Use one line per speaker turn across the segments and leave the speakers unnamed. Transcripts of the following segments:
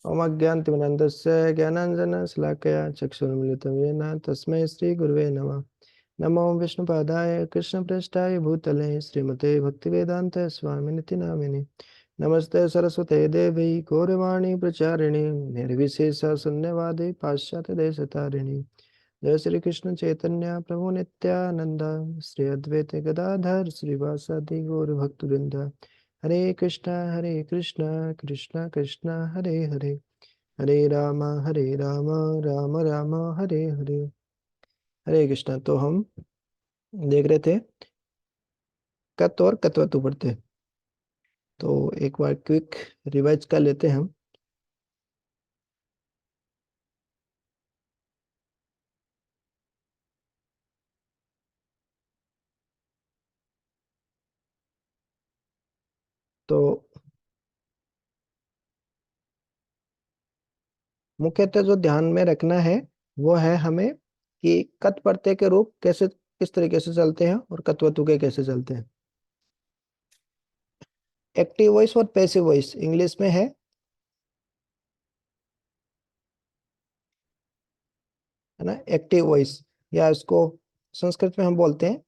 ओम अज्ञानतिमिरन्धस्य ज्ञानाञ्जनशलाकया चक्षुरुन्मिलितं येन तस्मै श्रीगुरुवे नमः। नमो विष्णुपादाय कृष्णप्रेष्ठाय भूतले श्रीमते भक्तिवेदान्त स्वामिनिति नामिने। नमस्ते सरस्वते देवी गौरवाणी प्रचारिणे निर्विशेष शून्यवादी पाश्चात्य देशतारिणी। जय श्री कृष्ण चैतन्य प्रभु नित्यानंद श्री अद्वैत गदाधर श्रीवासादि गौर भक्तवृंद। हरे कृष्ण कृष्ण कृष्ण हरे हरे, हरे राम राम राम हरे हरे। हरे कृष्ण। तो हम देख रहे थे कत और कतवतु पढ़ते, तो एक बार क्विक रिवाइज कर लेते हैं हम। तो मुख्यतः जो ध्यान में रखना है वो है हमें कि कत प्रत्यय के रूप कैसे किस तरीके से चलते हैं और कतवतु के कैसे चलते हैं। एक्टिव वॉइस और पैसिव वॉइस इंग्लिश में है ना, एक्टिव वॉइस, या इसको संस्कृत में हम बोलते हैं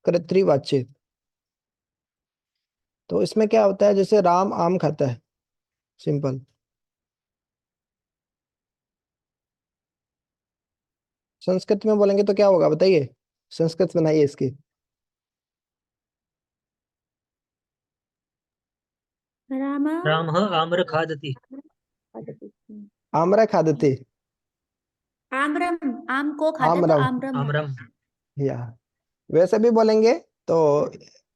कर्तृवाच्य। तो इसमें क्या होता है, जैसे राम आम खाता है, सिंपल। संस्कृत में बोलेंगे तो क्या होगा बताइए, संस्कृत बनाइए इसकी।
राम
रामः आम्र खादति।
आम्र खादते,
आम्रम, आम को खाता तो
आम्रम,
आम्रम होता
आम्रम।
या वैसे भी बोलेंगे तो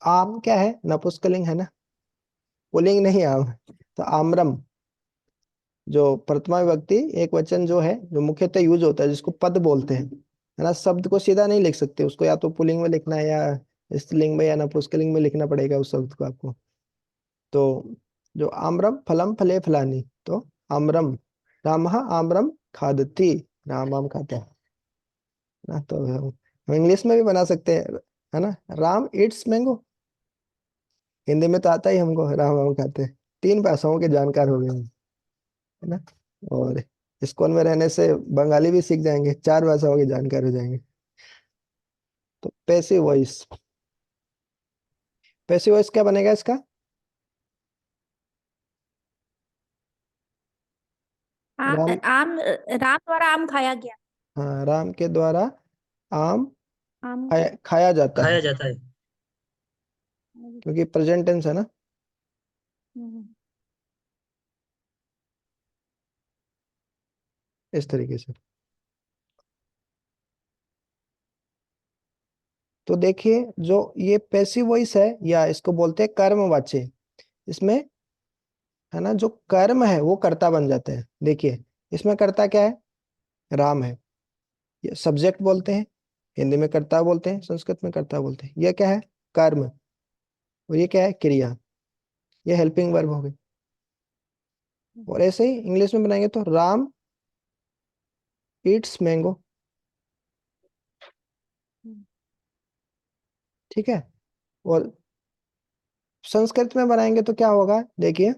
आम क्या है, नपुंसकलिंग है ना, पुल्लिंग नहीं आम। तो आम्रम जो प्रथमा विभक्ति एक वचन जो है, जो मुख्यतः यूज होता है, जिसको पद बोलते हैं, है ना। शब्द को सीधा नहीं लिख सकते, उसको या तो पुल्लिंग में लिखना है या स्त्रीलिंग में या नपुंसकलिंग में लिखना पड़ेगा उस शब्द को आपको। तो जो आम्रम फलम फले फलानी, तो आम्रम, रामः आम्रम खादति, राम आम खाता है ना। तो हम इंग्लिश में भी बना सकते हैं, है ना, राम ईट्स मैंगो। हिंदी में तो आता ही हमको, राम आम खाते हैं। तीन भाषाओं के जानकार हो गए हम, है ना। और इस्कॉन में रहने से बंगाली भी सीख जाएंगे, चार भाषाओं के जानकार हो जाएंगे। तो पैसिव वॉइस, पैसिव वॉइस क्या बनेगा इसका? राम,
आम, राम द्वारा आम खाया गया।
हाँ, राम के द्वारा आम
आम
खाया जाता है,
खाया जाता है।
क्योंकि प्रेजेंट टेंस है ना,
हम्म,
इस तरीके से। तो देखिए, जो ये पैसिव वॉइस है, या इसको बोलते हैं कर्मवाच्य, इसमें है ना, जो कर्म है वो कर्ता बन जाते हैं। देखिए, इसमें कर्ता क्या है, राम है, ये सब्जेक्ट बोलते हैं, हिंदी में कर्ता बोलते हैं, संस्कृत में कर्ता बोलते हैं। ये क्या है, कर्म, और ये क्या है, क्रिया, ये हेल्पिंग वर्ब हो गई। और ऐसे ही इंग्लिश में बनाएंगे तो राम ईट्स मैंगो, ठीक है। और संस्कृत में बनाएंगे तो क्या होगा, देखिए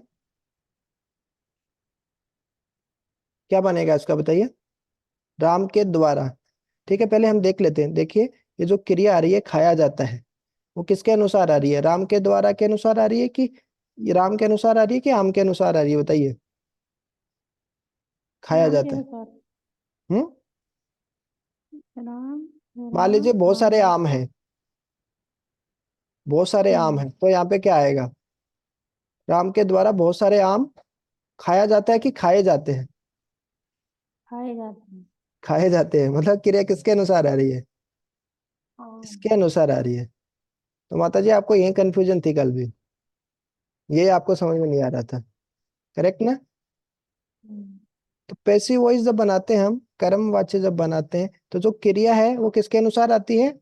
क्या बनेगा इसका, बताइए। राम के द्वारा, ठीक है, पहले हम देख लेते हैं। देखिए, ये जो क्रिया आ रही है खाया जाता है, वो किसके अनुसार आ रही है, राम के द्वारा के अनुसार आ रही है कि ये राम के अनुसार आ रही है कि आम के अनुसार आ रही है, बताइए। खाया
राम के
जाता है।
अनुसार।
हम्म,
राम,
मान
राम
लीजिए बहुत सारे
आम।
आम हैं, बहुत सारे आम हैं, तो यहाँ पे क्या आएगा, राम के द्वारा बहुत सारे आम खाया जाता है कि खाए जाते हैं,
खाए जाते हैं।
खाए जाते हैं, मतलब क्रिया किसके अनुसार आ रही है,
आम।
इसके अनुसार आ रही है। तो माता जी आपको यही कंफ्यूजन थी कल भी, ये आपको समझ में नहीं आ रहा था, करेक्ट ना।
हम्म,
तो पैसिव वॉइस जब बनाते हैं हम, कर्म वाच्य जब बनाते हैं, तो जो क्रिया है वो किसके अनुसार आती है,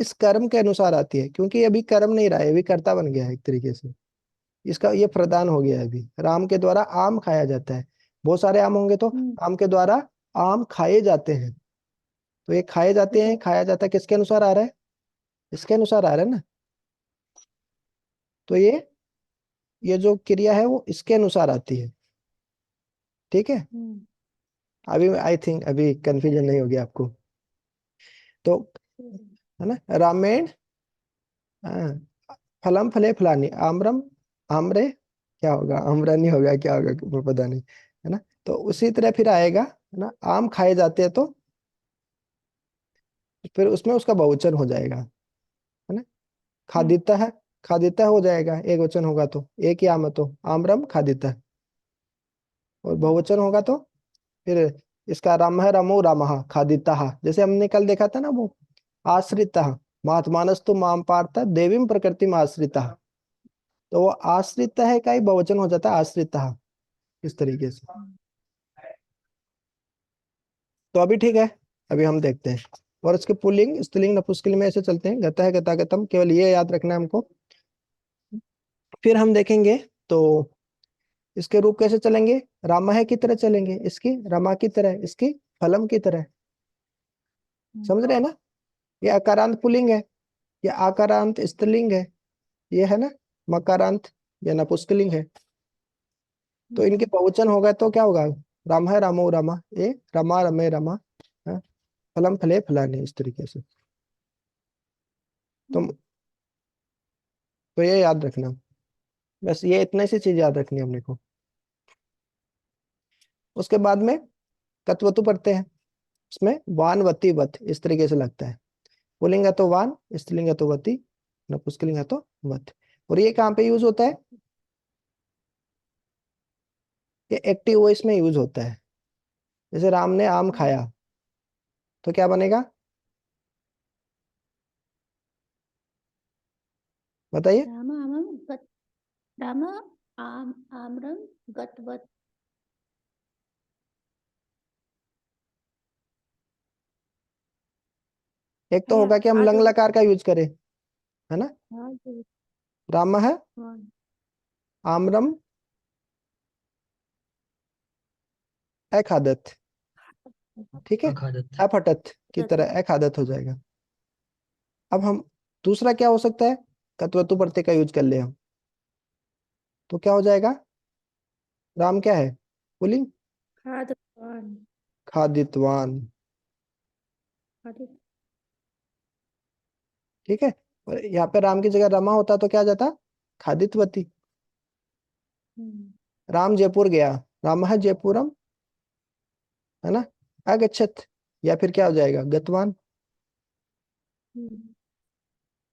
इस कर्म के अनुसार आती है, क्योंकि अभी कर्म नहीं रहा है, अभी कर्ता बन गया है एक तरीके से। इसका ये प्रदान हो गया है अभी, राम के द्वारा आम खाया जाता है। बहुत सारे आम होंगे तो
हम्म,
आम के द्वारा आम खाए जाते हैं। तो ये खाए जाते हैं, खाया जाता है, किसके अनुसार आ रहा है, इसके अनुसार आ रहा है ना। तो ये जो क्रिया है वो इसके अनुसार आती है। ठीक है, अभी आई थिंक अभी कंफ्यूजन नहीं होगी आपको। तो है ना, रामेण फलम फले फलानी आम्रम आम्रे, क्या होगा, आम्रा नहीं होगा, क्या होगा पता नहीं, है ना। तो उसी तरह फिर आएगा, है ना, आम खाए जाते हैं, तो फिर उसमें उसका बहुवचन हो जाएगा, है ना। खादिता है, खादिता हो जाएगा, एक वचन होगा तो, एक ही आम है तो आम्रम खादिता, और बहुवचन होगा तो फिर इसका राम है रामो रामः खादिता, जैसे हमने कल देखा था ना वो आश्रिता, महात्मानस्तु माम पार्थ देवीं प्रकृतिम आश्रिता, तो वो आश्रित है का ही बहुवचन हो जाता है आश्रिता, इस तरीके से। तो अभी ठीक है, अभी हम देखते हैं, और इसके पुल्लिंग स्त्रीलिंग नपुंसकलिंग में ऐसे चलते हैं, गता है गतागतम, केवल ये याद रखना है हमको। फिर हम देखेंगे तो इसके रूप कैसे चलेंगे, रामः की तरह चलेंगे, इसकी रमा की तरह, इसकी फलम की तरह, समझ रहे हैं ना। ये अकारांत पुल्लिंग है, ये आकारांत स्त्रीलिंग है, ये है ना मकारांत या नपुंसकलिंग है। तो इनके बहुवचन होगा तो क्या होगा, राम है रामो रामा, ये रमा रमे रमा, हाँ, फलम फले फलाने, इस तरीके से। तो ये याद रखना, बस ये इतने सी चीज याद रखनी है हमने को। उसके बाद में कत्वतु पढ़ते हैं, उसमें वान वती वत इस तरीके से लगता है, पुल्लिंग है तो वान, स्त्रीलिंग है तो वती, नपुंसकलिंग है तो वत। और ये कहाँ पे यूज होता है, ये एक्टिव वॉइस में यूज होता है। जैसे राम ने आम खाया, तो क्या बनेगा, बताइए।
राम आमम गत राम आम आम्रम गतवत।
एक तो होगा कि हम लंग लकार का यूज करें, है ना, राम है आम्रम अखादत, ठीक है,
अखादत।
अपठत की तरह अखादत हो जाएगा। अब हम दूसरा क्या हो सकता है, कत्वतु प्रत्यय का यूज कर ले हम, तो क्या हो जाएगा, राम क्या है पुल्लिंग,
खादवान
खादितवान,
खादित।
ठीक है। और यहाँ पे राम की जगह रमा होता तो क्या जाता, खादितवती। राम जयपुर गया, राम है जयपुरम, है ना, अगच्छत, या फिर क्या हो जाएगा गतवान,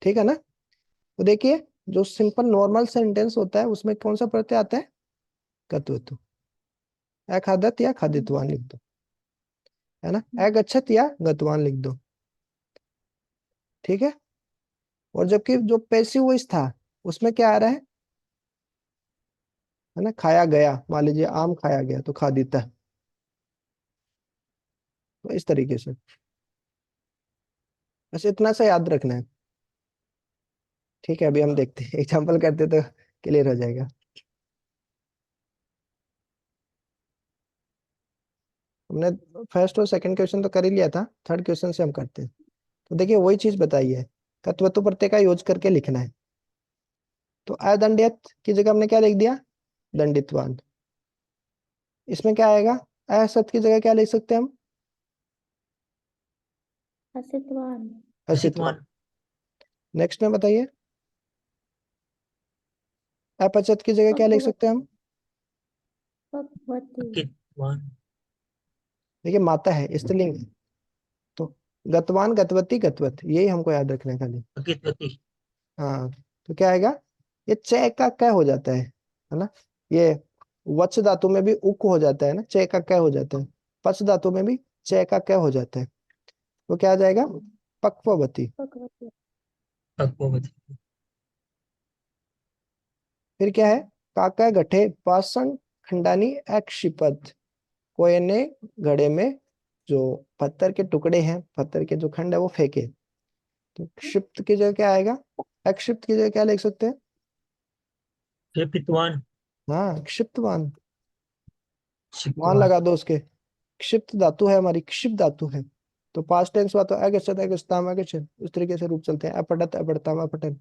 ठीक है ना। तो देखिए, जो सिंपल नॉर्मल सेंटेंस होता है उसमें कौन सा प्रत्यय आता है, कत्वतु, अखादत या खादितवान लिख दो, है ना, अगच्छत या गतवान लिख दो, ठीक है। और जबकि जो पैसिव वॉइस था उसमें क्या आ रहा है ना, खाया गया, मान लीजिए आम खाया गया तो खादिता, तो इस तरीके से, बस इतना सा याद रखना है, ठीक है। अभी हम देखते हैं, एग्जाम्पल करते तो क्लियर हो जाएगा। हमने फर्स्ट और सेकंड क्वेश्चन तो कर ही लिया था, थर्ड क्वेश्चन से हम करते हैं। तो देखिए वही चीज बताई है, कत्वतु प्रत्यय का यूज करके लिखना है। तो अदंडित की जगह हमने क्या लिख दिया, दंडितवान। इसमें क्या आएगा, असत की जगह क्या लिख सकते हैं हम,
असितवान
असितवान। नेक्स्ट में बताइए, अपचत की जगह क्या लिख सकते हैं हम,
पक्वती
अकितवान।
देखिए माता है स्त्रीलिंग है, तो गतवान गतवती गतवत, यही हमको याद रखना है खाली।
अकितवती।
हाँ, तो क्या आएगा, ये चय का क्या हो जाता है ना, ये वच धातु में भी उक हो जाता है ना, चय का क्या हो जाता है, पच धातु में भी चय का क्या हो जाता है, तो क्या आ जाएगा, पक्ववती।
पक्वती
पक्ववती।
फिर क्या है, काका गठे पाषण खंडानी अक्षिपत, कोई ने घड़े में जो पत्थर के टुकड़े हैं, पत्थर के जो खंड है वो फेंके, तो क्षिप्त की जगह क्या आएगा, अक्षिप्त की जगह क्या लिख सकते हैं,
क्षिप्तवान।
हाँ क्षिप्तवान, मान
क्षिप्तवान।
लगा दो उसके, क्षिप्त धातु है हमारी, क्षिप्त धातु है, तो पास्ट टेंस हुआ तो अगच्छत अगच्छताम अगच्छन, उस तरीके से रूप चलते हैं, अपठत अपठताम अपठन।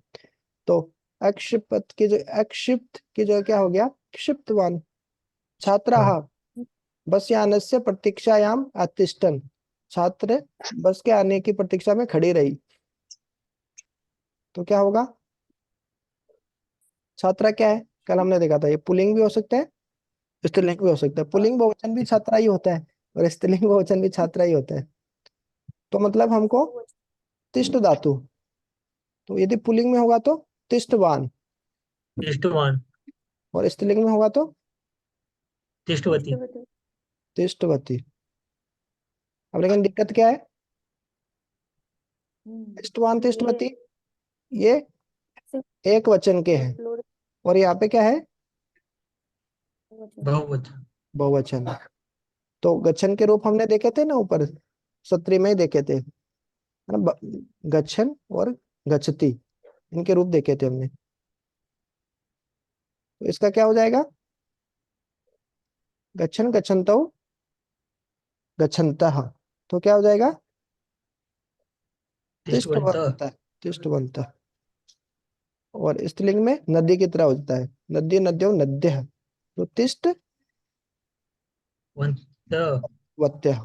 तो अक्षिप्त की जगह क्या हो गया, क्षिप्तवान। छात्राः, बस यानस्य प्रतीक्षायाम अतिष्ठन्, छात्र बस के आने की प्रतीक्षा में खड़ी रही। तो क्या होगा? छात्रा क्या है? कल हमने देखा था, ये पुल्लिंग भी हो सकता है, स्त्रीलिंग भी हो सकता है। पुल्लिंग बहुवचन भी छात्रा ही होता है और स्त्रीलिंग बहुवचन भी छात्रा ही होता है। तो मतलब हमको तिष्ठ धातु, तो यदि पुल्लिंग में होगा तो तिष्ठवान,
तिष्ठवान,
और स्त्रीलिंग में होगा तो
तिष्ठवती,
तिष्ठवती। अब लेकिन दिक्कत क्या है? तिष्ठवान तिष्ठवती ये एक वचन के हैं, और यहाँ पे क्या है?
बहुवचन।
बहुवचन। तो गच्छन के रूप हमने देखे थे ना ऊपर, सत्री में ही देखे थे, है ना? गच्छन और गच्छति, इनके रूप देखे थे हमने। तो इसका क्या हो जाएगा? गच्छन गच्छन्तौ गच्छन्तः, तो क्या हो जाएगा?
तिष्ठवन्तः,
तिष्ठवन्तः, तिष्ठवन्तः। और स्त्रीलिंग में नदी की तरह हो जाता है, नदी नद्यो नद्यः, तो तिष्ठ
वन्तः,
वत्यः।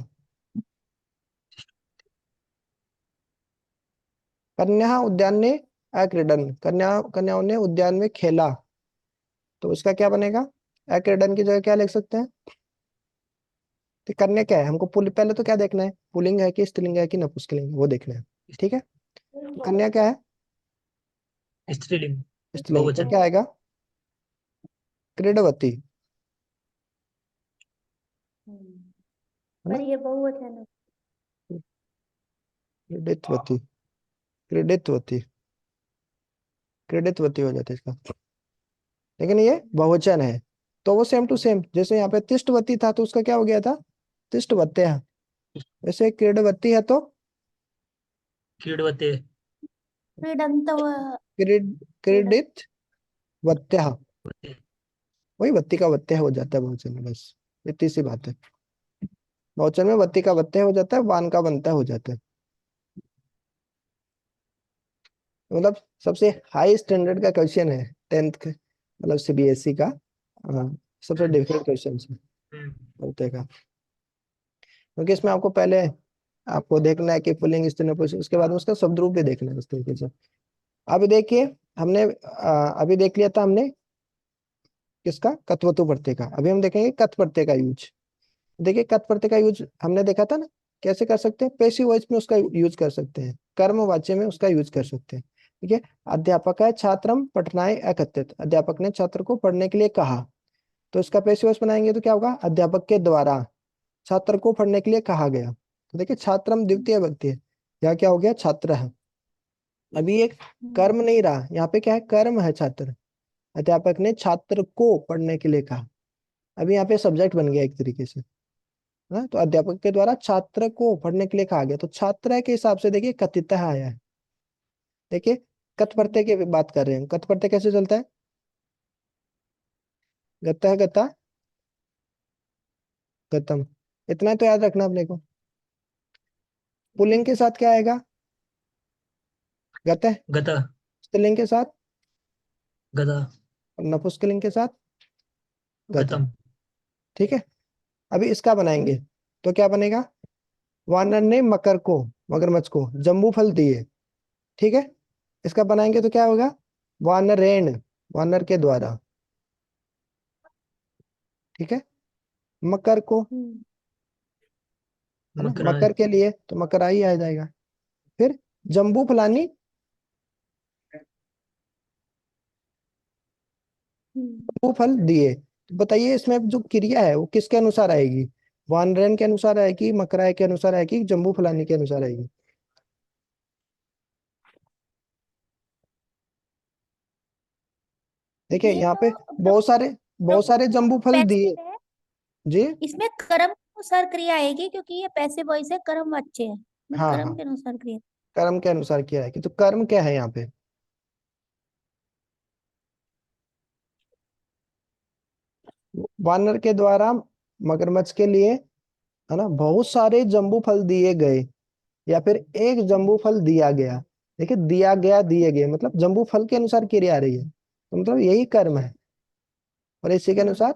कन्या उद्यान ने अक्रीडन, कन्याओं ने उद्यान में खेला, तो इसका क्या बनेगा? अक्रीडन की जगह क्या लिख सकते हैं? तो कन्या क्या है हमको, पहले तो क्या देखना है, पुल्लिंग है कि स्त्रीलिंग है कि नपुंसकलिंग है, वो देखना है। ठीक है, तो कन्या क्या है?
स्त्रीलिंग,
स्त्रीलिंग, तो
बहुवचन।
क्या आएगा? क्रीडवती, है ना?
पर ये बहुवचन है।
क्रीडितवती, क्रीडितवती, क्रीडितवती हो जाता है इसका, लेकिन ये बहुवचन है। तो वो सेम टू सेम, जैसे यहाँ पे तिष्ठवती था तो उसका क्या हो गया था? तिष्ठवत्या। वैसे क्रीडवती है तो
क्रीडवते,
क्रीडन्तव, क्रीड
क्रीडित वत्या, वही वत्ती का वत्या हो जाता है बहुवचन में, बस इतनी सी बात है। बहुवचन में वत्ती का वत्या हो जाता है, वान का बनता हो जाता है। मतलब सबसे हाई स्टैंडर्ड का क्वेश्चन है 10th का, मतलब सीबीएसई का। सबसे डिफिकल्ट क्वेश्चन होते का, क्योंकि इसमें आपको पहले आपको देखना है कि पुल्लिंग स्त्रीलिंग नपुंसक, उसके बाद में उसका शब्द रूप भी देखना है इस तरीके से। अभी देखिए, हमने अभी देख लिया था हमने किसका, कत्वतु प्रत्यय का। अभी हम देखेंगे कथ प्रत्यय का यूज। देखिए कथ प्रत्यय का यूज हमने देखा था ना, कैसे कर सकते हैं? पैसिव वॉइस में उसका यूज कर सकते हैं, कर्म वाच्य में उसका यूज कर सकते हैं। ठीक है, अध्यापक है छात्रम पठनाय अकथित, अध्यापक ने छात्र को पढ़ने के लिए कहा, तो इसका पैसिव वॉइस बनाएंगे तो क्या होगा? अध्यापक के द्वारा छात्र को पढ़ने के लिए कहा गया। तो देखिए छात्रम द्वितीय व्यक्ति है, यहाँ क्या हो गया? छात्र है। अभी एक कर्म नहीं रहा, यहाँ पे क्या है? कर्म है छात्र। अध्यापक ने छात्र को पढ़ने के लिए कहा, अभी यहाँ पे सब्जेक्ट बन गया एक तरीके से, है ना? तो अध्यापक के द्वारा छात्र को पढ़ने के लिए कहा गया, तो छात्र के हिसाब से देखिए कथितः आया है। देखिए कथ प्रत्यय की बात कर रहे हैं, कथ प्रत्यय कैसे चलता है? गतः गता गतम, इतना तो याद रखना अपने को। पुल्लिंग के साथ क्या आएगा? गतः।
गतः,
स्त्रीलिंग के साथ,
गतः,
और नपुंसकलिंग के साथ गतम।
गतम,
ठीक है, अभी इसका बनाएंगे तो क्या बनेगा? वानर ने मकर को, मगरमच्छ को जम्बू फल दिए। ठीक है, इसका बनाएंगे तो क्या होगा? वानरेण, वानर के द्वारा। ठीक है, मकर को, है ना?
मकराय,
मकर के लिए तो मकराई आ जाएगा। फिर जम्बू फलानी, जम्बू फल दिए, तो बताइए इसमें जो क्रिया है वो किसके अनुसार आएगी? वानरेन के अनुसार आएगी, मकराई के अनुसार आएगी, जम्बू फलानी के अनुसार आएगी? देखिए
ये
यहाँ पे
तो
बहुत सारे जम्बू फल दिए।
पैसिव है,
जी,
इसमें कर्म के अनुसार क्रिया आएगी क्योंकि ये पैसिव वॉइस है, कर्म अच्छे है, मैं
हाँ
कर्म
हाँ,
के अनुसार क्रिया।
कर्म के अनुसार किया है कि, तो कर्म क्या है यहाँ पे? वानर के द्वारा मगरमच्छ के लिए, है ना, बहुत सारे जम्बू फल दिए गए, या फिर एक जम्बू फल दिया गया। देखिए दिया गया दिए गए मतलब जम्बू फल के अनुसार क्रिया आ रही है, तो मतलब यही कर्म है, और इसी के अनुसार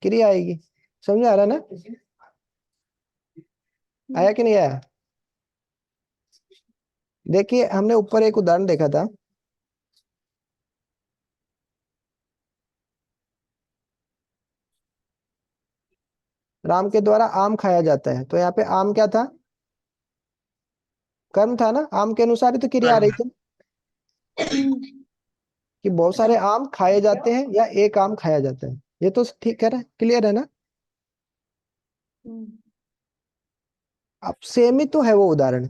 क्रिया आएगी। समझ में आ रहा ना? आया कि नहीं आया? देखिए हमने ऊपर एक उदाहरण देखा था, राम के द्वारा आम खाया जाता है, तो यहाँ पे आम क्या था? कर्म था ना, आम के अनुसार ही तो क्रिया आ रही थी कि बहुत सारे आम खाए जाते हैं या एक आम खाया जाता है। ये तो ठीक है ना, क्लियर है ना? अब सेम ही तो है वो उदाहरण,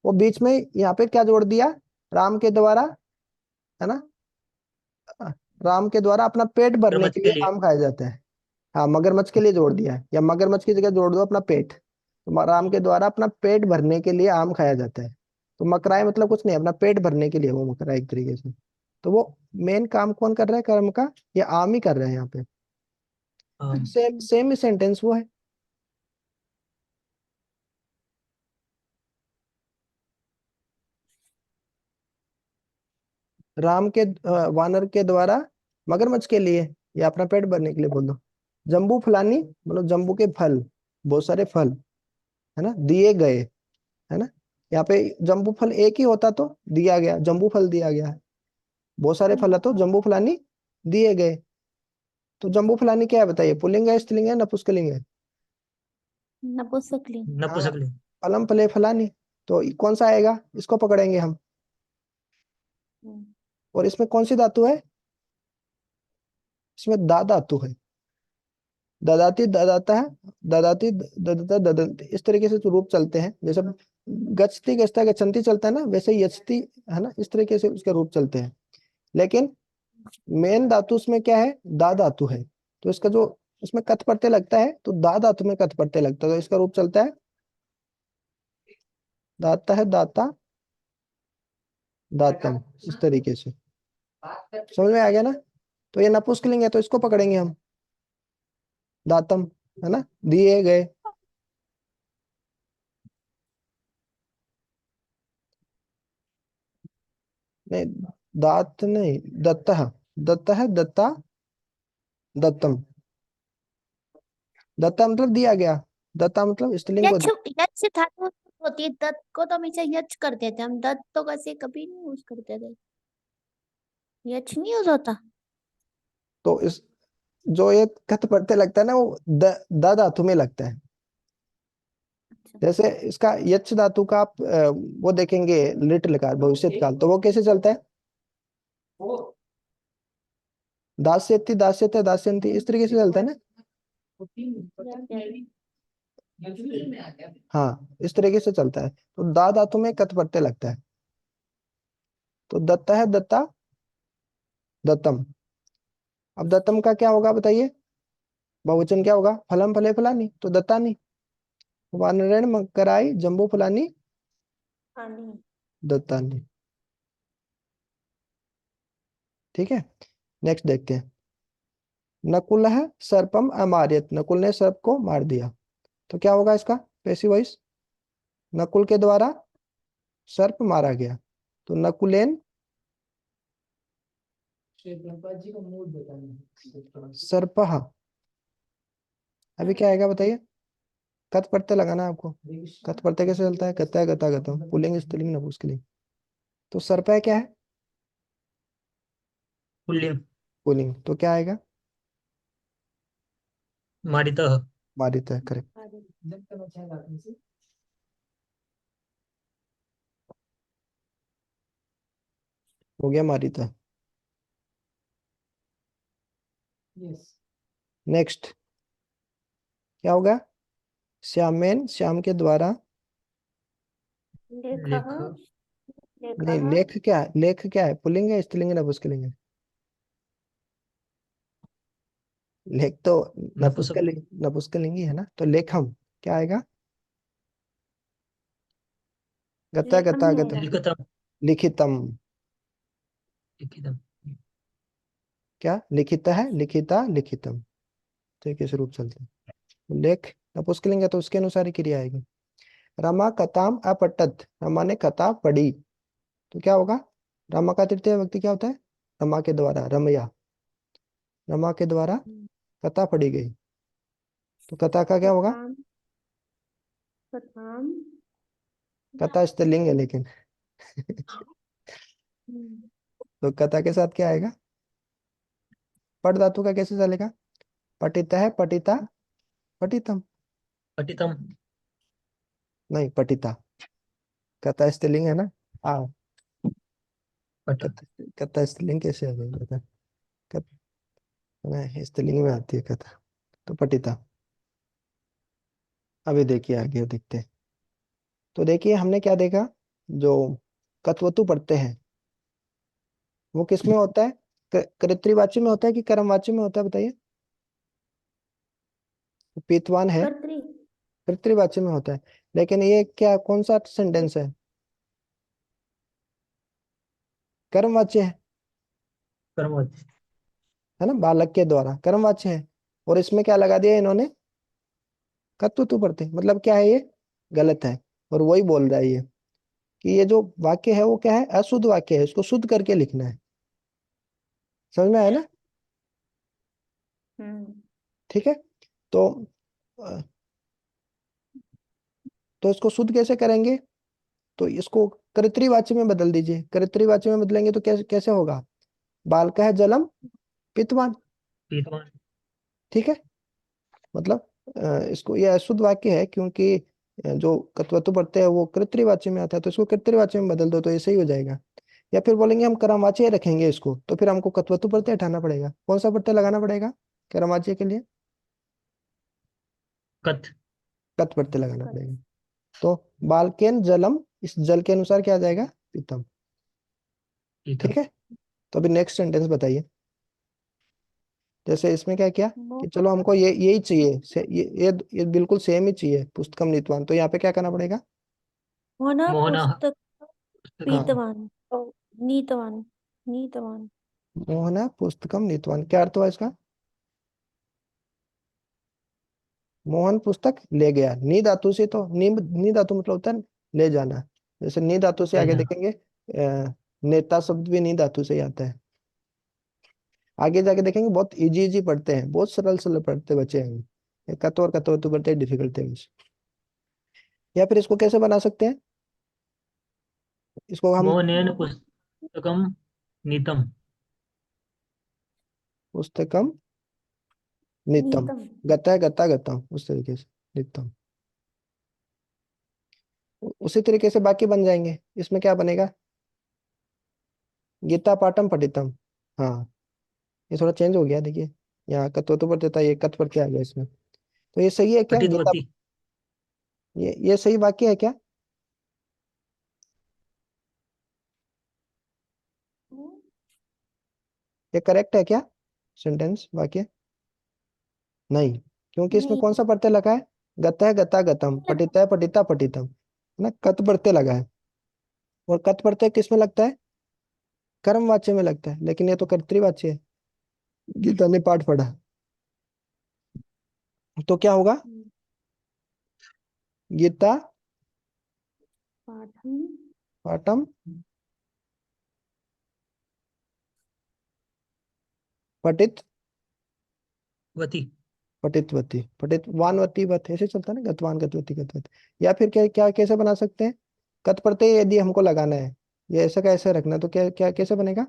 वो बीच में यहाँ पे क्या जोड़ दिया? राम के द्वारा, है ना, राम के द्वारा अपना पेट भरने
मगरमच्छ
के
के
लिए
लिए।
आम खाया जाता है। हाँ, मगरमच्छ के लिए जोड़ दिया है, या मगरमच्छ की जगह जोड़ दो अपना पेट। तो राम के द्वारा अपना पेट भरने के लिए आम खाया जाता है। तो मकराए मतलब कुछ नहीं, अपना पेट भरने के लिए वो मकरा एक तरीके से। तो वो मेन काम कौन कर रहा है कर्म का? ये आम ही कर रहे हैं यहाँ पे।
हाँ।
सेम सेम ही सेंटेंस वो है। राम के वानर के द्वारा मगरमच्छ के लिए या अपना पेट भरने के लिए बोल दो। जम्बू फलानी मतलब जम्बू के फल, बहुत सारे फल, है ना, दिए गए, है ना। यहाँ पे जम्बू फल एक ही होता तो दिया गया, जम्बू फल दिया गया है। बहुत सारे फल है तो जम्बू फलानी दिए गए। तो जम्बू फलानी क्या है बताइए, पुल्लिंग है, स्त्रीलिंग है, नपुंसकलिंग है?
नपुंसकलिंग।
हाँ,
नपुंसकलिंग।
फलम फले फलानी। तो कौन सा आएगा, इसको पकड़ेंगे हम। और इसमें कौन सी धातु है? इसमें दा धातु है। ददाती ददाता है, ददाती ददता ददंती, इस तरीके से तो रूप चलते हैं। जैसे गच्छति गच्छता गच्छन्ति चलता है ना, वैसे ही यच्छति, है ना, इस तरीके से उसके रूप चलते हैं। लेकिन मेन धातु उसमें क्या है? दा धातु है। तो इसका जो इसमें कथ प्रत्यय लगता है, तो दा धातु में कथ प्रत्यय लगता है, तो इसका रूप चलता है दाता है दाता दातम, इस तरीके से। समझ में आ गया ना? तो ये नपुंसकलिंग है तो इसको पकड़ेंगे हम, दातम, है ना, दिए गए। नहीं, दात नहीं, दत्तः, दत्ता है दत्ता दत्तम। दत्ता मतलब दिया गया, दत्ता मतलब स्त्रीलिंग को
यक्ष यक्ष धातु होती है, दत्त को तो हमेशा यक्ष करते थे हम, दत्त तो कैसे कभी नहीं यूज करते थे, यक्ष नहीं यूज होता।
तो इस जो ये कथ प्रत्यय लगता है ना, वो द धातु में लगता है।
अच्छा।
जैसे इसका यच्छ धातु का आप वो देखेंगे लिट लकार भविष्य काल, तो वो कैसे चलता है? दास्यति दास्यते दास्यन्ति, इस तरीके से चलता है ना। हाँ, इस तरीके से चलता है। तो दा धातु में कथ प्रत्यय लगता है। तो दत्ता है दत्ता दत्तम। अब दत्तम का क्या होगा बताइए, बहुवचन क्या होगा? फलम फले फलानी, तो दत्तानी। वानरेण मकराई जम्बू फलानी दत्तानी। ठीक है, नेक्स्ट देखते हैं। नकुल है सर्पम अमार्यत, नकुल ने सर्प को मार दिया। तो क्या होगा इसका पैसिव वॉइस? नकुल के द्वारा सर्प मारा गया, तो नकुलेन सर्पः। अभी क्या आएगा बताइए? कथ प्रत्यय लगाना है आपको। कथ प्रत्यय कैसे चलता है? गता गता गतम, पुल्लिंग स्त्रीलिंग नपुंसकलिंग। तो सर्प है क्या है?
पुल्लिंग।
पुल्लिंग, तो क्या आएगा?
मारितः।
मारित है, करेक्ट। हो गया मारित है। नेक्स्ट क्या होगा? श्यामेन, श्याम के द्वारा।
लेख
लेख।
नहीं, लेख क्या है? लेख क्या है? पुल्लिंग है, स्त्रीलिंग है, नपुंसकलिंग है? लेख तो
नपुंसक।
नपुंसकलिंग, नपुंसकलिंग ही है ना। तो लेखम क्या आएगा? गता
लेखम
गता
ही
गतम,
होगा।
लिखितम।
लिखितम।
लिखितम।
क्या लिखित है? लिखिता लिखितम, तो कैसे रूप चलते हैं। लेख नपुंसकलिंग है तो उसके अनुसार ही क्रिया आएगी। रमा कताम अपठत, रमा ने कथा पढ़ी, तो क्या होगा? रमा का तृतीय व्यक्ति क्या होता है? रमा के द्वारा, रमया, रमा के द्वारा कथा पढ़ी गई। तो कथा का क्या होगा?
कथाम कथाम
कथा स्त्रीलिंग है लेकिन
हम्म,
तो कथा के साथ क्या आएगा? पट धातु का कैसे चलेगा? पठित है, पठिता, पठितम।
पठितम।
नहीं, पठिता। कथा स्त्रीलिंग है ना। आ
पठ।
कथा स्त्रीलिंग कैसे आ गई बता? नहीं, स्त्रीलिंग में आती है कथा। तो पठिता। अभी देखिए आगे देखते हैं। तो देखिए हमने क्या देखा, जो कत्वतु पढ़ते हैं वो किस में होता है? कर्तृवाची में होता है कि कर्मवाची में होता है, बताइए। पीतवान है,
कर्तरी
कर्तृवाची में होता है। लेकिन ये क्या, कौन सा सेंटेंस है? कर्मवाच्य
कर्मवाच्य।
है ना, बालक के द्वारा कर्मवाच्य है। और इसमें क्या लगा दिया इन्होंने? कत्वतु पढ़ते, मतलब क्या है ये? गलत है। और वही बोल रहा है ये कि ये जो वाक्य है वो क्या है? अशुद्ध वाक्य है, इसको शुद्ध करके लिखना है। समझ में आया ना?
हम्म
ठीक है। तो अ, तो इसको शुद्ध कैसे करेंगे? तो इसको कर्तृवाची में बदल दीजिए। कर्तृवाची में बदलेंगे तो कैसे कैसे होगा? बालका है जलम पितवान।
पीतवान।
ठीक है। मतलब इसको, ये अशुद्ध वाक्य है क्योंकि जो कत्वतु पढ़ते हैं वो कर्तृवाची में आता है, तो इसको कर्तृवाची में बदल दो तो ये सही हो जाएगा। या फिर बोलेंगे हम कर्मवाची रखेंगे इसको, तो फिर हमको कत्वतु प्रत्यय हटाना पड़ेगा। कौन सा प्रत्यय लगाना पड़ेगा कर्मवाची के लिए?
कथ।
कत प्रत्यय लगाना
कथ
पड़ेगा। तो बालकेन जलम, इस जल के अनुसार क्या आ जाएगा? पीतम।
पीतम।
ठीक है। तो अभी नेक्स्ट सेंटेंस बताइए। जैसे इसमें क्या किया कि चलो हमको ये यही चाहिए, ये बिल्कुल सेम ही चाहिए, पुस्तकम नीतवान। तो यहाँ पे क्या करना पड़ेगा?
मोहना
मोहना
पुस्तक
पुस्तकम।
हाँ,
पीतवान ओ, नीतवान नीतवान
मोहना पुस्तकम नीतवान, क्या अर्थ हुआ इसका? मोहन पुस्तक ले गया। नी धातु से, तो नी धातु मतलब होता है ले जाना। जैसे नी धातु से
ले
आगे
जाना।
देखेंगे नेता शब्द भी नी धातु से ही आता है। आगे जाके देखेंगे बहुत इजी इजी पढ़ते हैं, बहुत सरल सरल पढ़ते बच्चे हैं। ये कतौर कतौर तो पढ़ते डिफिकल्ट है बस। या फिर इसको कैसे बना सकते हैं? इसको हम
मोहनेन पुस्तकम नीतम।
पुस्तकम नित्यम,
नीतम
गता है गता गता, उस तरीके से नित्यम। उसी तरीके से बाकी बन जाएंगे। इसमें क्या बनेगा? गीता पाठम पठितम। हाँ, ये थोड़ा चेंज हो गया देखिए। यहाँ कत्व तो पढ़ते था, ये कत पढ़ते आ गया इसमें। तो ये सही है क्या गीता?
पठितवती।
ये सही वाक्य है क्या? ये करेक्ट है क्या सेंटेंस वाक्य? नहीं, क्योंकि इसमें
नहीं
कौन सा प्रत्यय लगा है? गता है गता गतम, पठिता है पठिता पठितम, है ना, कत प्रत्यय लगा है। और कत प्रत्यय किस में लगता है? कर्मवाच्य में लगता है, लेकिन ये तो कर्तृवाच्य है। गीता ने पाठ पढ़ा, तो क्या होगा? गीता
पाठम
पाठम पठित
वती।
पठितवती, पठित वानवती वत, ऐसे चलता है ना, गतवान गतवती गतवती। या फिर क्या क्या कैसे बना सकते हैं? कत प्रत्यय यदि हमको लगाना है, ये ऐसा कैसे रखना है, तो क्या क्या कैसे बनेगा?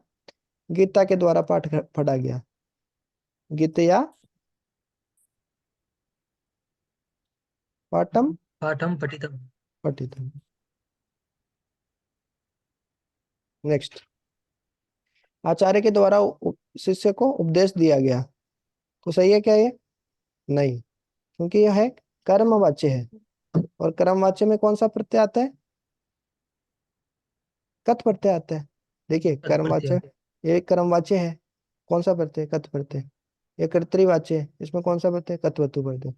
गीता के द्वारा पाठ पढ़ा गया। गीतया पाठम
पाठम पठितम।
पठितम। नेक्स्ट, आचार्य के द्वारा शिष्य को उपदेश दिया गया। तो सही है क्या ये? नहीं, क्योंकि यह है कर्मवाच्य है। और कर्मवाच्य में कौन सा प्रत्यय आता है? कत प्रत्यय आता है। देखिए
तत्प्रत्यय।
कर्मवाच्य, ये कर्मवाच्य है। कौन सा प्रत्यय? कत प्रत्यय। ये कर्तृवाच्य है, इसमें कौन सा प्रत्यय? कत्वतु प्रत्यय।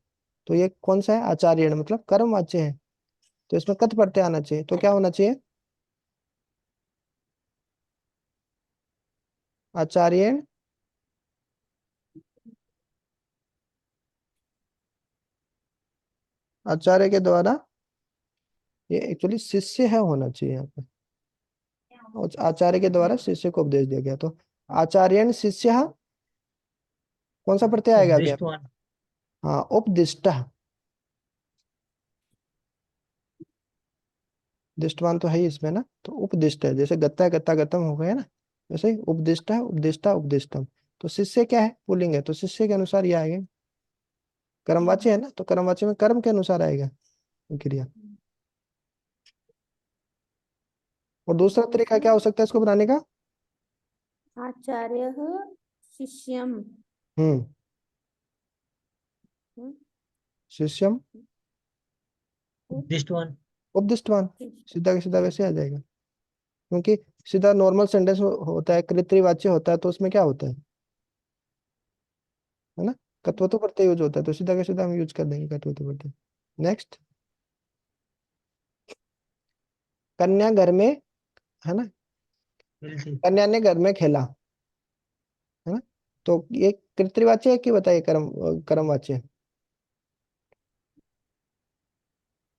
तो ये कौन सा है? आचार्य, मतलब कर्मवाच्य है। तो इसमें कत प्रत्यय आना चाहिए, तो क्या होना चाहिए? आचार्य, आचार्य के द्वारा, ये एक्चुअली शिष्य है होना चाहिए यहाँ पे। और आचार्य के द्वारा शिष्य को उपदेश दिया गया, तो आचार्यन शिष्य, कौन सा प्रत्यय आएगा अभी यहाँ पे?
उपदिष्टवान।
हाँ, उपदिष्ट। दिष्टवान तो है ही इसमें ना, तो उपदिष्ट है, जैसे गत्ता है गत्ता गत्तम हो गया ना, वैसे ही उपदिष्ट है उपदिष्टा उपदिष्टम। तो शिष्य क्या है, पुल्लिंग है, तो शिष्य के अनुसार ये आएगा। कर्मवाच्य है ना, तो कर्मवाच्य में कर्म के अनुसार आएगा क्रिया। और दूसरा तरीका क्या हो सकता है इसको बनाने का?
आचार्य शिष्यम।
हम्म।
हम्म,
शिष्यम
दृष्टवान।
उपदिष्टवान। सीधा का सीधा वैसे आ जाएगा, क्योंकि सीधा नॉर्मल सेंटेंस होता है, कृतवाच्य होता है, तो उसमें क्या होता है ना, कत्व तो प्रत्यय यूज होता है, तो सीधा का सीधा हम यूज कर देंगे कत्व तो प्रत्यय। नेक्स्ट, कन्या घर में, है ना,
खेलती।
कन्या ने घर में खेला, है ना, तो ये कृतवाच्य है कि बताइए कर्मवाच्य है?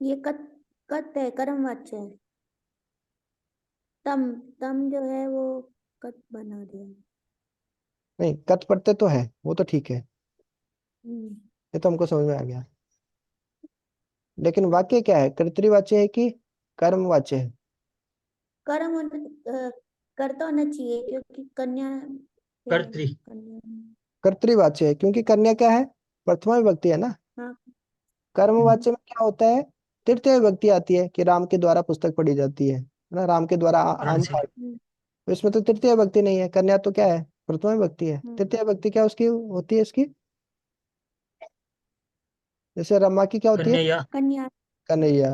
ये कत है, कर्मवाच्य है। तम तम जो है वो कत बना दिया।
नहीं, कत प्रत्यय तो है, वो तो ठीक है,
हम्म,
ये तो हमको समझ में आ गया। लेकिन वाक्य क्या है, कर्तृवाच्य है कि कर्मवाच्य है?
कर्म करता होना चाहिए क्योंकि कन्या है।
कर्त्री।
कन्या।
कर्तृवाच्य है, क्योंकि कन्या क्या है, प्रथमा विभक्ति है ना।
हाँ।
कर्मवाच्य में क्या होता है, तृतीय विभक्ति आती है कि राम के द्वारा पुस्तक पढ़ी जाती है ना, राम के द्वारा
रण
आम
से।
खाए।
हम्म,
तो इसमें तो तृतीय विभक्ति नहीं है, कन्या तो क्या है, प्रथमा विभक्ति है।
हम्म,
तृतीय विभक्ति क्या उसकी होती है इसकी? जैसे रमा की क्या होती है,
कन्या।
कन्या।
कन्हैया।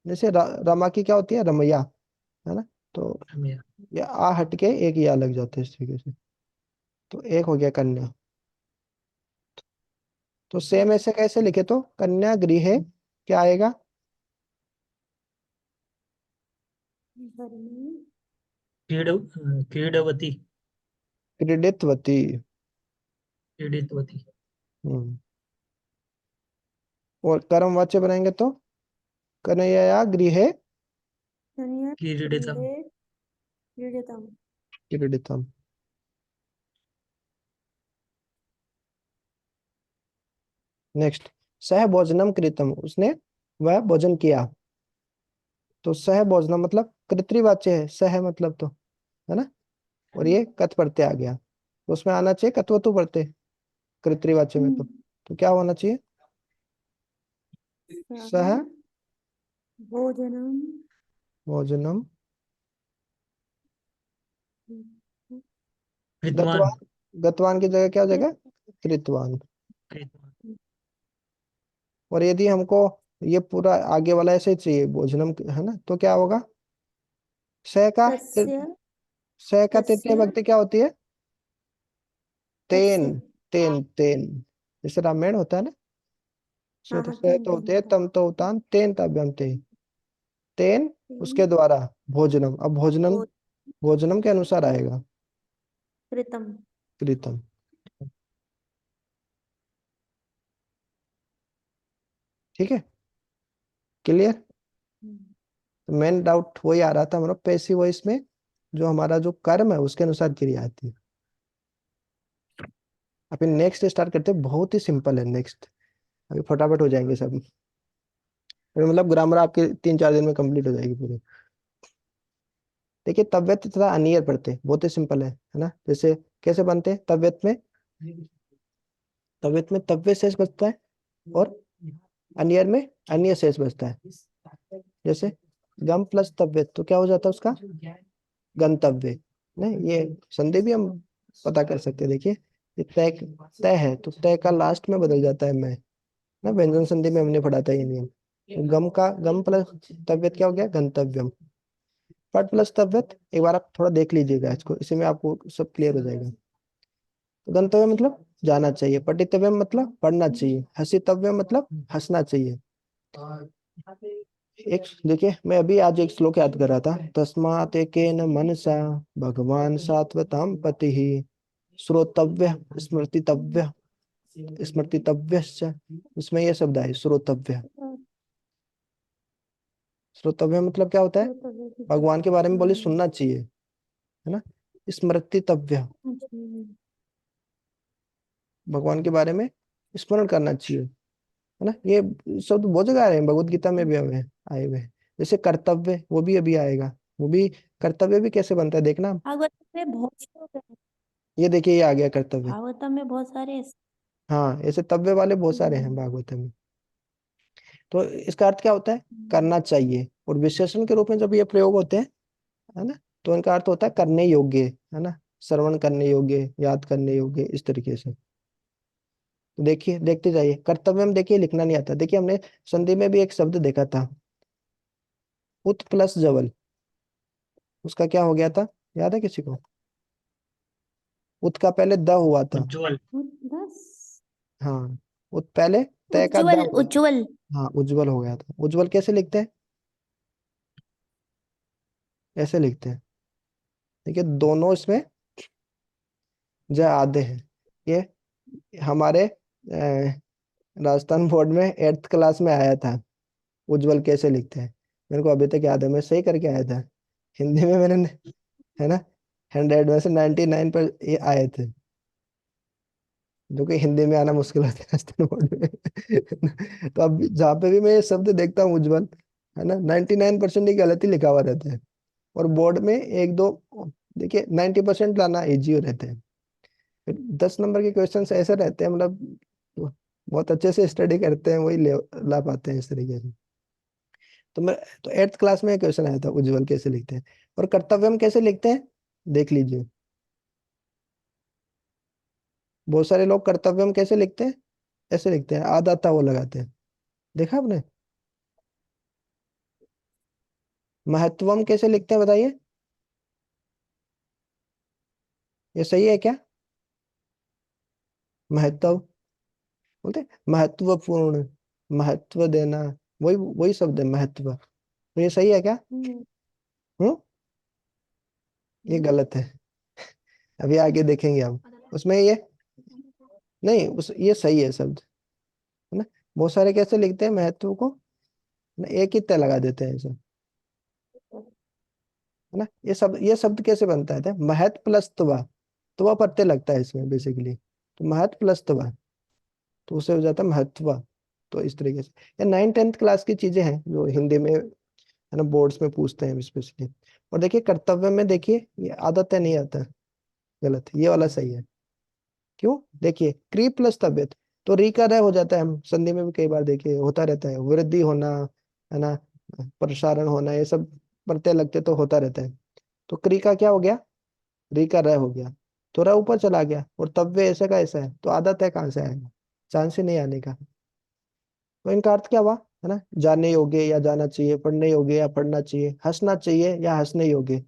जैसे रमा की क्या होती है, रमैया, है ना। तो
रमैया।
ये आ हट के एक या लग जाते हैं इस तरीके से, तो एक हो गया कन्या। तो सेम ऐसे कैसे लिखे, तो कन्या गृह क्या आएगा?
घर में।
क्रीडवती।
क्रीडितवती।
क्रीडितवती।
हम्म। और कर्मवाच्य बनाएंगे तो कन्हैया गृह
कन्या
क्रीडितम।
गृहे क्रीडितम।
क्रीडितम। नेक्स्ट, सह भोजनम कृतम, उसने वह भोजन किया। तो सह भोजनम मतलब कर्तृवाच्य है, सह मतलब तो, है ना, और ये कत प्रत्यय आ गया, तो उसमें आना चाहिए कत्वतु प्रत्यय कर्तृवाच्य में, तो क्या होना चाहिए,
सह
सह
भोजनम।
भोजनम।
कृतवान।
गतवान, गतवान की जगह क्या हो जाएगा, कृतवान।
कृतवान।
और यदि हमको ये पूरा आगे वाला ऐसे ही चाहिए भोजनम, है ना, तो क्या होगा, सह का
तस्य
सह का तृतीय
तस्य
भक्ति क्या होती है, तेन।
तस्य।
तेन तेन, जैसे रामायण होता है ना,
हाँ
तो
हाँ,
सह
तीन
तो
तीन
होते हैं,
होता
तम तो उतान, तेन तव्यम ते, तेन
है।
उसके द्वारा भोजनम, अब भोजनम
भोज
भोजनम के अनुसार आएगा
कृतम।
कृतम। ठीक है, क्लियर। मेन डाउट वही आ रहा था हमारा पैसिव वॉइस में, जो हमारा जो कर्म है उसके अनुसार क्रिया आती है। अभी नेक्स्ट स्टार्ट करते हैं, बहुत ही सिंपल है नेक्स्ट, अभी फटाफट हो जाएंगे सब। अभी मतलब ग्रामर आपके 3-4 दिन में कंप्लीट हो जाएगी पूरी। देखिए, तव्यत तथा अनियर पढ़ते हैं, बहुत ही सिंपल है ना। जैसे कैसे बनते हैं, तव्यत में तव्य शेष बचता है, और अनियर में अन्य शेष बचता है। जैसे गम प्लस तव्यत, तो क्या हो जाता है उसका, गंतव्य। नहीं, ये संधि भी हम पता कर सकते हैं, देखिए, ये तय तय है, तो तय का लास्ट में बदल जाता है मैं, ना व्यंजन संधि में हमने पढ़ा था ये नियम। तो गम प्लस तव्यत क्या हो गया, गंतव्यम। पट प्लस तव्यत, एक बार आप थोड़ा देख लीजिएगा इसको, इसी में आपको सब क्लियर हो जाएगा। तो गंतव्य मतलब जाना चाहिए, पठितव्य मतलब पढ़ना चाहिए, हसितव्य मतलब हंसना चाहिए। एक देखिए, मैं अभी आज एक श्लोक याद कर रहा था, तस्मात् एकेन मनसा भगवान सात्वताम पति ही श्रोतव्य स्मृतितव्य स्मृतितव्यश्च। उसमें ये शब्द है श्रोतव्य। श्रोतव्य मतलब क्या होता है, भगवान के बारे में बोले सुनना चाहिए, है ना। स्मृतितव्य, भगवान के बारे में स्मरण करना चाहिए, है ना। ये शब्द बहुत जगह आ रहे हैं, भगवत गीता में भी हमें आए हुए हैं। जैसे कर्तव्य, वो भी अभी आएगा, वो भी कर्तव्य भी कैसे बनता है देखना।
भागवत में बहुत श्लोक है।
ये देखिए, ये आ गया कर्तव्य।
भागवत में बहुत सारे
हाँ, ऐसे तव्य वाले बहुत सारे हैं भागवत में। तो इसका अर्थ क्या होता है, करना चाहिए। और विशेषण के रूप में जब ये प्रयोग होते हैं, है ना, तो इनका अर्थ होता है करने योग्य, है ना, श्रवण करने योग्य, याद करने योग्य, इस तरीके से। तो देखिए, देखते जाइए, कर्तव्य में देखिए लिखना नहीं आता। देखिए हमने संधि में भी एक शब्द देखा था, उत प्लस जवल, उसका क्या हो गया था, याद है किसी को। उत का पहले द हुआ था।
उज्जवल।
बस
हाँ, उत पहले तय का द
उज्जवल
हुआ।
उज्जवल।
हाँ, उज्जवल हो गया था। उज्जवल कैसे लिखते हैं, ऐसे लिखते हैं। देखिए दोनों इसमें ज आधे हैं। ये हमारे राजस्थान बोर्ड में 8th क्लास में आया था, उज्जवल कैसे लिखते हैं। मेरे को अभी तक याद है, मैं सही करके आया था हिंदी में मैंने, है ना। 100 में से 99 पर ये आए थे, जो कि हिंदी में आना मुश्किल होता है राजस्थान बोर्ड में। तो अब जहाँ पे भी मैं ये शब्द देखता हूँ उज्जवल, है ना, 99% ही गलत ही लिखा हुआ रहता है। और बोर्ड में एक दो, देखिए 90% लाना इजी हो रहते हैं। फिर 10 नंबर के क्वेश्चन ऐसे रहते हैं, मतलब बहुत अच्छे से स्टडी करते हैं, वही ला पाते हैं इस तरीके से। तो मैं, तो 8th क्लास में क्वेश्चन आया था, उज्जवल कैसे लिखते हैं। और कर्तव्यम कैसे लिखते हैं, देख लीजिए। बहुत सारे लोग कर्तव्यम कैसे लिखते हैं, ऐसे लिखते हैं, आधा था वो लगाते हैं, देखा आपने। महत्वम कैसे लिखते हैं बताइए, ये सही है क्या। महत्व बोलते हैं, महत्वपूर्ण, महत्व देना, वही वही शब्द है महत्व। तो ये सही है क्या। हम्म, ये गलत है। अभी आगे देखेंगे हम उसमें ये, नहीं उस, ये सही है शब्द, है ना। बहुत सारे कैसे लिखते हैं महत्व को, ना एक ही तय लगा देते हैं ऐसे, है ना। ये शब्द कैसे बनता है, महत प्लस त्वा, त्वा प्रत्यय लगता है इसमें बेसिकली। तो महत प्लस त्वा, तो उससे हो जाता है महत्व। तो इस तरीके से ये 9th 10th क्लास की चीजें हैं जो हिंदी में, है ना, बोर्ड्स में पूछते हैं स्पेशली। और देखिए कर्तव्य में देखिए, ये आदत है नहीं आता है, गलत, ये वाला सही है। क्यों, देखिए क्री प्लस तबियत, तो री का रह हो जाता है। हम संधि में भी कई बार देखिए होता रहता है, वृद्धि होना, है ना, प्रसारण होना, ये सब प्रत्यय लगते तो होता रहता है। तो क्री का क्या हो गया, री का रह हो गया, तो रह ऊपर चला गया। और तव्य ऐसे का ऐसा है, तो आदत है कहाँ से आएगा, चांस ही नहीं आने का। तो इनका अर्थ क्या हुआ, है ना, जानने योग्य या जाना चाहिए, पढ़ने योग्य या पढ़ना चाहिए, हंसना चाहिए या हंसने योग्य।